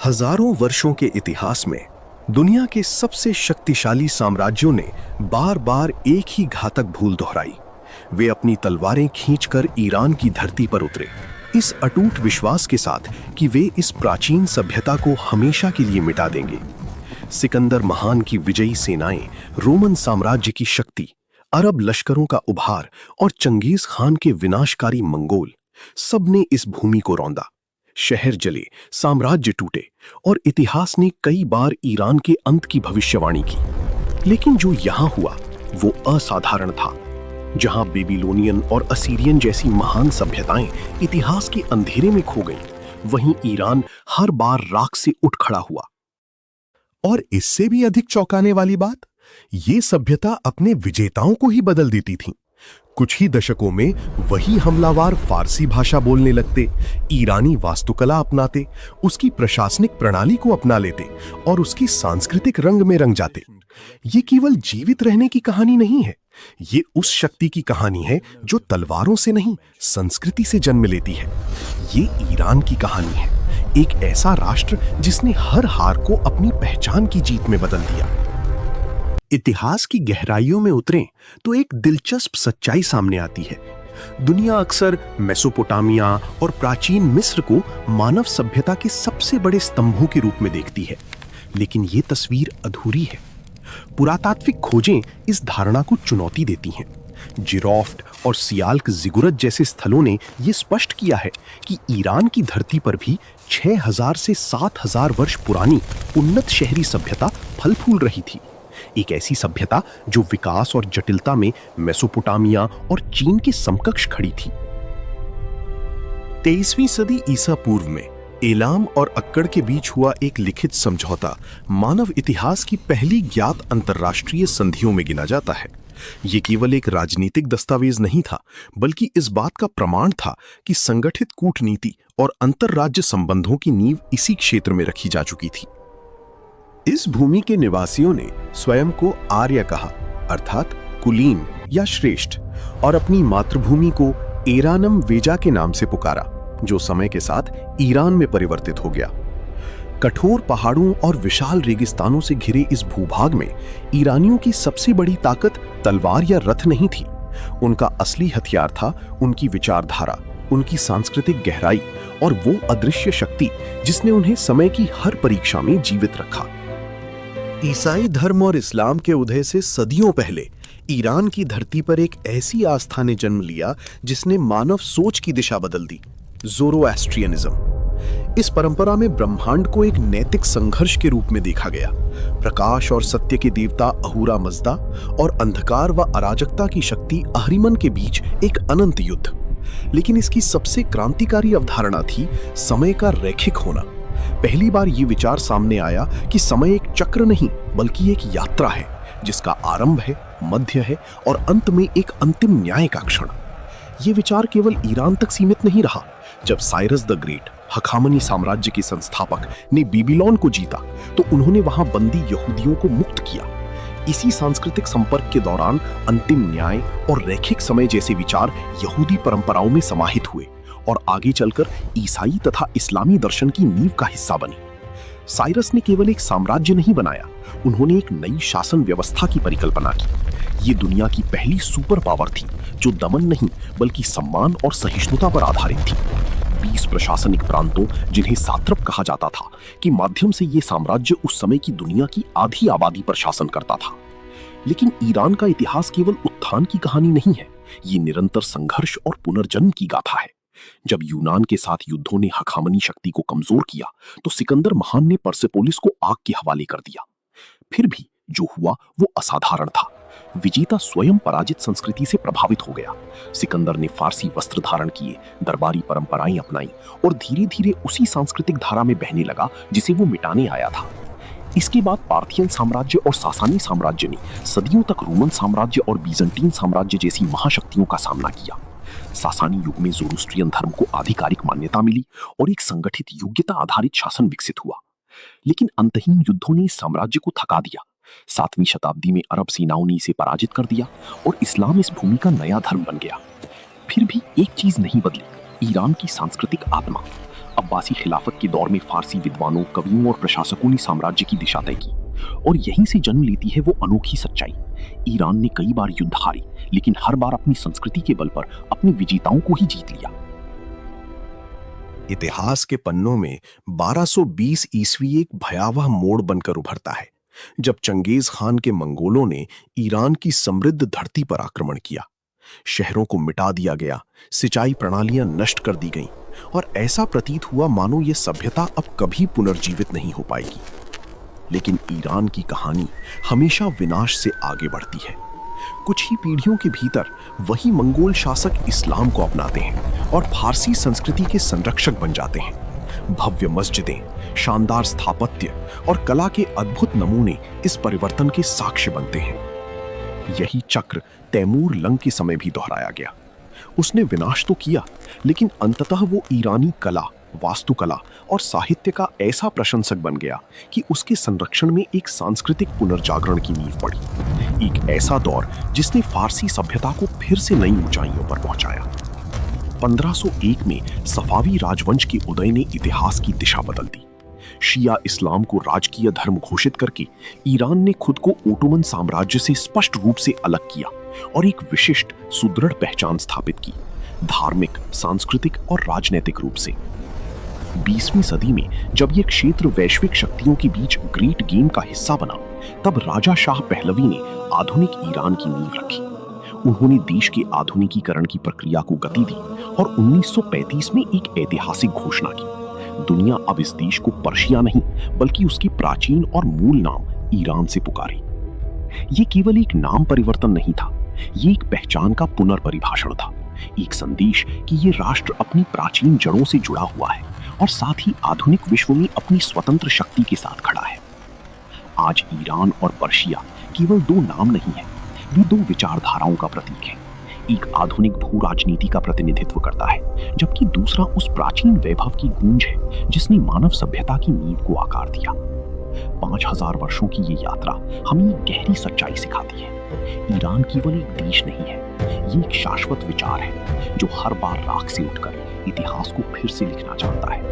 हजारों वर्षों के इतिहास में दुनिया के सबसे शक्तिशाली साम्राज्यों ने बार बार एक ही घातक भूल दोहराई। वे अपनी तलवारें खींचकर ईरान की धरती पर उतरे, इस अटूट विश्वास के साथ कि वे इस प्राचीन सभ्यता को हमेशा के लिए मिटा देंगे। सिकंदर महान की विजयी सेनाएं, रोमन साम्राज्य की शक्ति, अरब लश्करों का उभार और चंगेज खान के विनाशकारी मंगोल, सबने इस भूमि को रौंदा। शहर जले, साम्राज्य टूटे और इतिहास ने कई बार ईरान के अंत की भविष्यवाणी की। लेकिन जो यहां हुआ वो असाधारण था। जहां बेबीलोनियन और असीरियन जैसी महान सभ्यताएं इतिहास के अंधेरे में खो गईं, वहीं ईरान हर बार राख से उठ खड़ा हुआ। और इससे भी अधिक चौंकाने वाली बात, ये सभ्यता अपने विजेताओं को ही बदल देती थी। कुछ ही दशकों में वही हमलावर फारसी भाषा बोलने लगते, ईरानी वास्तुकला अपनाते, उसकी प्रशासनिक प्रणाली को अपना लेते और उसकी सांस्कृतिक रंग में रंग जाते। ये केवल जीवित रहने की कहानी नहीं है, ये उस शक्ति की कहानी है जो तलवारों से नहीं, संस्कृति से जन्म लेती है। ये ईरान की कहानी है, एक ऐसा राष्ट्र जिसने हर हार को अपनी पहचान की जीत में बदल दिया। इतिहास की गहराइयों में उतरें तो एक दिलचस्प सच्चाई सामने आती है। दुनिया अक्सर मेसोपोटामिया और प्राचीन मिस्र को मानव सभ्यता के सबसे बड़े स्तंभों के रूप में देखती है, लेकिन ये तस्वीर अधूरी है। पुरातात्विक खोजें इस धारणा को चुनौती देती हैं। जिरौफ्ट और सियाल्क जिगुरत जैसे स्थलों ने यह स्पष्ट किया है कि ईरान की धरती पर भी 6000 से 7000 वर्ष पुरानी उन्नत शहरी सभ्यता फल फूल रही थी। एक ऐसी सभ्यता जो विकास और जटिलता में मेसोपोटामिया और चीन के समकक्ष खड़ी थी। 23वीं सदी ईसा पूर्व में एलाम और अक्कड़ के बीच हुआ एक लिखित समझौता मानव इतिहास की पहली ज्ञात अंतर्राष्ट्रीय संधियों में गिना जाता है। ये केवल एक राजनीतिक दस्तावेज नहीं था, बल्कि इस बात का प्रमाण था कि संगठित कूटनीति और अंतर्राज्य संबंधों की नींव इसी क्षेत्र में रखी जा चुकी थी। इस भूमि के निवासियों ने स्वयं को आर्य कहा, अर्थात कुलीन या श्रेष्ठ, और अपनी मातृभूमि को एरानम वेजा के नाम से पुकारा, जो समय के साथ ईरान में परिवर्तित हो गया। कठोर पहाड़ों और विशाल रेगिस्तानों से घिरे इस भूभाग में ईरानियों की सबसे बड़ी ताकत तलवार या रथ नहीं थी। उनका असली हथियार था उनकी विचारधारा, उनकी सांस्कृतिक गहराई और वो अदृश्य शक्ति जिसने उन्हें समय की हर परीक्षा में जीवित रखा। ईसाई धर्म और इस्लाम के उदय से सदियों पहले ईरान की धरती पर एक ऐसी आस्था ने जन्म लिया जिसने मानव सोच की दिशा बदल दी, ज़ोरोएस्ट्रियनिज्म। इस परंपरा में ब्रह्मांड को एक नैतिक संघर्ष के रूप में देखा गया। प्रकाश और सत्य के देवता अहूरा मज़दा और अंधकार व अराजकता की शक्ति अहरिमन के बीच एक अनंत युद्ध। लेकिन इसकी सबसे क्रांतिकारी अवधारणा थी समय का रैखिक होना। पहली बार ये विचार सामने आया कि समय एक चक्र नहीं बल्कि एक यात्रा है, जिसका आरंभ है, मध्य है और अंत में एक अंतिम न्याय का क्षण। ये विचार केवल ईरान तक सीमित नहीं रहा। जब साइरस द ग्रेट, हखामनी साम्राज्य के संस्थापक, ने बेबीलोन को जीता तो उन्होंने वहां बंदी यहूदियों को मुक्त किया। इसी सांस्कृतिक संपर्क के दौरान अंतिम न्याय और रैखिक समय जैसे विचार यहूदी परंपराओं में समाहित हुए और आगे चलकर ईसाई तथा इस्लामी दर्शन की नींव का हिस्सा बनी। साइरस ने केवल एक साम्राज्य नहीं बनाया, उन्होंने एक नई शासन व्यवस्था की परिकल्पना की। ये दुनिया की पहली सुपर पावर थी जो दमन नहीं बल्कि सम्मान और सहिष्णुता पर आधारित थी। 20 प्रशासनिक प्रांतों, जिन्हें सात्रप कहा जाता था, के माध्यम से ये साम्राज्य उस समय की दुनिया की आधी आबादी पर शासन करता था। लेकिन ईरान का इतिहास केवल उत्थान की कहानी नहीं है, ये निरंतर संघर्ष और पुनर्जन्म की गाथा है। जब यूनान के साथ युद्धों ने हखामनी शक्ति को कमजोर किया तो सिकंदर महान ने परसेपोलिस को आग के हवाले कर दिया। फिर भी जो हुआ वो असाधारण था। विजेता स्वयं पराजित संस्कृति से प्रभावित हो गया। सिकंदर ने फारसी वस्त्र धारण किए, दरबारी परंपराएं अपनाई और धीरे धीरे उसी सांस्कृतिक धारा में बहने लगा जिसे वो मिटाने आया था। इसके बाद पार्थियन साम्राज्य और सासानी साम्राज्य ने सदियों तक रोमन साम्राज्य और बीजेंटीन साम्राज्य जैसी महाशक्तियों का सामना किया। सासानी युग में ज़ोरोस्ट्रियन धर्म को आधिकारिक मान्यता मिली और एक संगठित योग्यता आधारित शासन विकसित हुआ। लेकिन अंतहीन युद्धों ने इस साम्राज्य को थका दिया। 7वीं शताब्दी में अरब सेनाओं ने इसे पराजित कर दिया और इस्लाम इस भूमि का नया धर्म बन गया। फिर भी एक चीज नहीं बदली, ईरान की सांस्कृतिक आत्मा। अब्बासी खिलाफत के दौर में फारसी विद्वानों, कवियों और प्रशासकों ने साम्राज्य की दिशा तय की और यहीं से जन्म लेती है वो अनोखी सच्चाई। ईरान ने कई बार युद्ध हारे, लेकिन हर बार अपनी संस्कृति के बल पर अपने विजेताओं को ही जीत लिया। इतिहास के पन्नों में 1220 ईस्वी एक भयावह मोड़ बनकर उभरता है, जब चंगेज खान के मंगोलों ने ईरान की समृद्ध धरती पर आक्रमण किया। शहरों को मिटा दिया गया, सिंचाई प्रणालियां नष्ट कर दी गईं और ऐसा प्रतीत हुआ मानो ये सभ्यता अब कभी पुनर्जीवित नहीं हो पाएगी। लेकिन ईरान की कहानी हमेशा विनाश से आगे बढ़ती है। कुछ ही पीढ़ियों के भीतर वही मंगोल शासक इस्लाम को अपनाते हैं और फारसी संस्कृति के संरक्षक बन जाते हैं। भव्य मस्जिदें, शानदार स्थापत्य और कला के अद्भुत नमूने इस परिवर्तन के साक्ष्य बनते हैं। यही चक्र तैमूर लंग के समय भी दोहराया गया। उसने विनाश तो किया, लेकिन अंततः वो ईरानी कला, वास्तुकला और साहित्य का ऐसा प्रशंसक बन गया कि उसके संरक्षण में एक सांस्कृतिक पुनर्जागरण की नींव पड़ी। एक ऐसा दौर जिसने फारसी सभ्यता को फिर से नई ऊंचाइयों पर पहुंचाया। 1501 में सफावी राजवंश के उदय ने इतिहास की दिशा बदल दी। शिया इस्लाम को राजकीय धर्म घोषित करके ईरान ने खुद को ओटोमन साम्राज्य से स्पष्ट रूप से अलग किया और एक विशिष्ट, सुदृढ़ पहचान स्थापित की, धार्मिक, सांस्कृतिक और राजनीतिक रूप से। 20वीं सदी में जब यह क्षेत्र वैश्विक शक्तियों के बीच ग्रेट गेम का हिस्सा बना, तब राजा शाह पहलवी ने आधुनिक ईरान की नींव रखी। उन्होंने देश के आधुनिकीकरण की प्रक्रिया को गति दी और 1935 में एक ऐतिहासिक घोषणा की। दुनिया अब इस देश को पर्शिया नहीं, बल्कि उसके प्राचीन और मूल नाम ईरान से पुकारे। ये केवल एक नाम परिवर्तन नहीं था, ये एक पहचान का पुनर्परिभाषण था, एक संदेश कि ये राष्ट्र अपनी प्राचीन जड़ों से जुड़ा हुआ है और साथ ही आधुनिक विश्व में अपनी स्वतंत्र शक्ति के साथ खड़ा है। आज ईरान और पर्शिया केवल दो नाम नहीं है, वे दो विचारधाराओं का प्रतीक है। एक आधुनिक भू राजनीति का प्रतिनिधित्व करता है, जबकि दूसरा उस प्राचीन वैभव की गूंज है जिसने मानव सभ्यता की नींव को आकार दिया। 5000 वर्षों की ये यात्रा हमें एक गहरी सच्चाई सिखाती है। ईरान केवल एक देश नहीं है, ये एक शाश्वत विचार है जो हर बार राख से उठकर इतिहास को फिर से लिखना चाहता है।